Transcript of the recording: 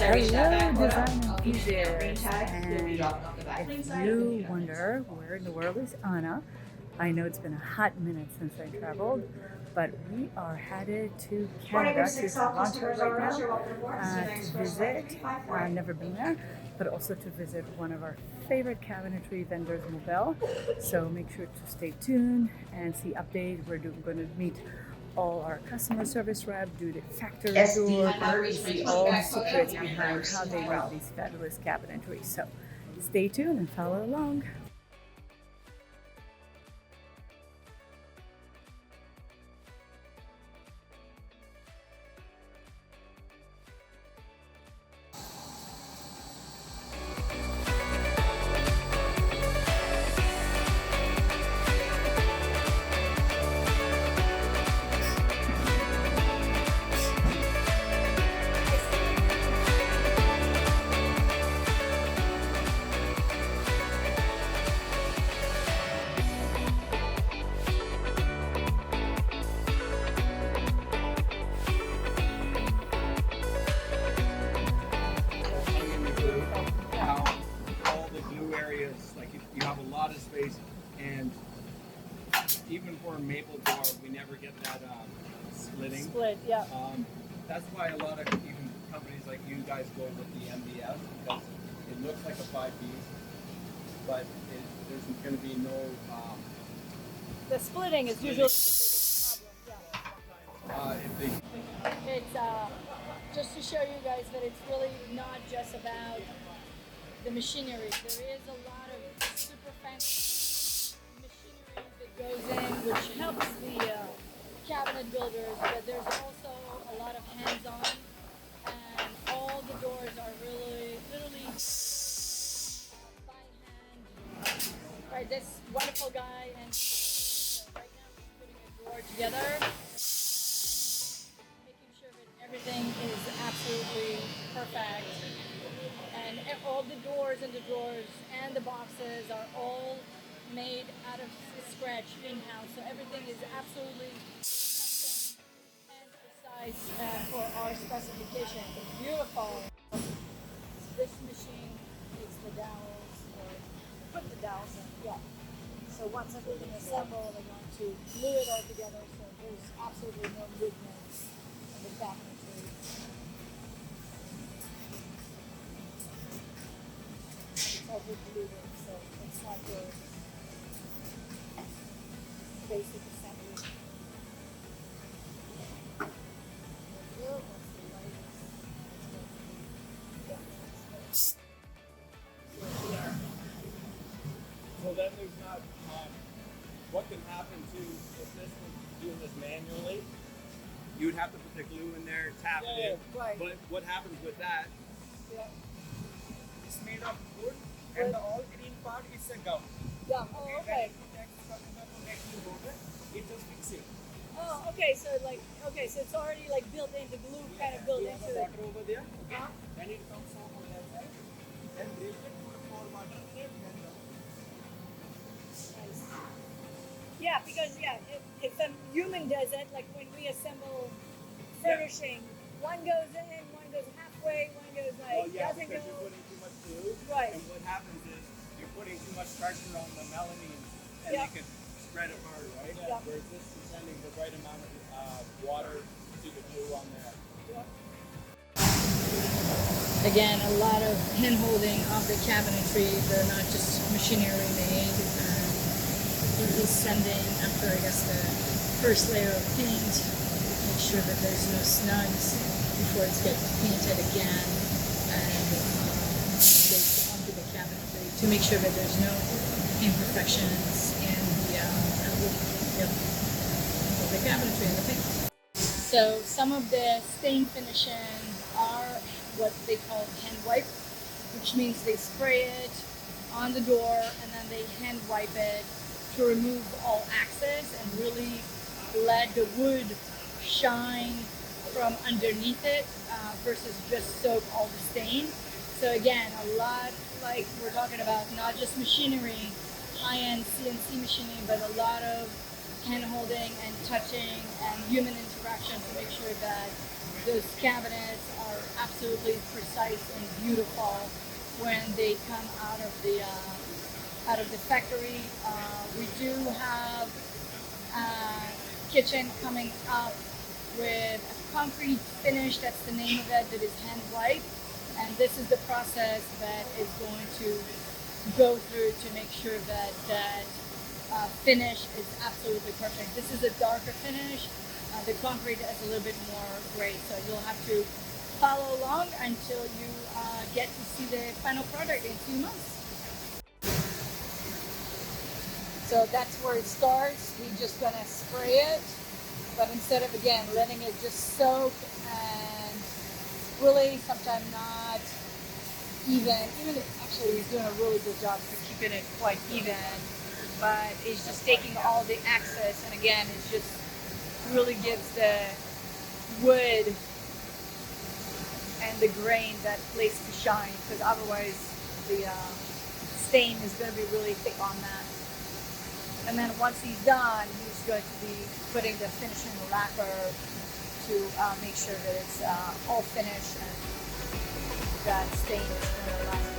Hello, design enthusiasts, and if you wonder where in the world is Anna, I know it's been a hot minute since I traveled, but we are headed to Canada, to Toronto right now, to visit. I've never been there, but also to visit one of our favorite cabinetry vendors, Möbel. So make sure to stay tuned and see updates. We're going to meet all our customer service rep, do the factory tour, see all the secrets behind how they make these fabulous cabinetry. So stay tuned and follow along. You have a lot of space, and even for a maple door, we never get that splitting. Split, yeah. That's why a lot of even companies like you guys go with the MDF, because it looks like a 5-piece, but there's going to be no. The splitting is usually the biggest problem. Yeah. It's just to show you guys that it's really not just about the machinery. There is a lot of super fancy machinery that goes in, which helps the cabinet builders, but there's also a lot of hands-on, and all the doors are really, literally by hand. Right, this wonderful guy, and right now he's putting a door together, making sure that everything is absolutely perfect. And all the doors and the drawers and the boxes are all made out of scratch in-house. So everything is absolutely custom and precise for our specification. It's beautiful. This machine makes the dowels, or put the dowels in, yeah. So once everything is assembled, they're going to glue it all together, so there's absolutely no movement in the cabinetry. Overglued, so it's not your basic assembly. So then there's not. What can happen to if this was doing this manually? You would have to put the glue in there, tap it in. Right. But what happens with that? Yeah. It's made of wood, and the all green part is a gum. Yeah. Oh, okay. It just fixing. Oh, okay. So so it's already like built in, the glue kind of built into it. Water over there. Huh? Then it comes out on that side. Then break it, put more water in it, then Nice. Yeah, because if a human does it, like when we assemble furnishing, one goes in, one goes halfway, one goes Well, yeah, doesn't because go. you're putting too much glue. Right. And what happens is you're putting too much pressure on the melamines, and Yeah. they can spread apart, right? Yeah. Whereas this is sending the right amount of water to the glue on there. Again, a lot of hand holding of the cabinetry. They're not just machinery made. It is sending after, I guess, the first layer of paint. Make sure that there's no snugs before it gets painted again, and baked onto the cabinetry to make sure that there's no imperfections in the cabinetry and the paint. So some of the stain finishing are what they call hand wipe, which means they spray it on the door and then they hand wipe it to remove all access and really let the wood shine from underneath it versus just soak all the stain. So again, a lot like we're talking about, not just machinery, high-end CNC machining, but a lot of hand holding and touching and human interaction to make sure that those cabinets are absolutely precise and beautiful when they come out of the factory. We do have a kitchen coming up with a concrete finish. That's the name of it. That is hand wiped, and this is the process that is going to go through to make sure that finish is absolutely perfect. This is a darker finish. The concrete is a little bit more gray, so you'll have to follow along until you get to see the final product in 2 months. So that's where it starts. We're just gonna spray it, but instead of, again, letting it just soak and really sometimes not even actually he's doing a really good job for keeping it quite even, but it's just taking all the excess, and again, it's just really gives the wood and the grain that place to shine, because otherwise the stain is going to be really thick on that. And then once he's done, he's going to be putting the finishing lacquer to make sure that it's all finished and that stain is going to last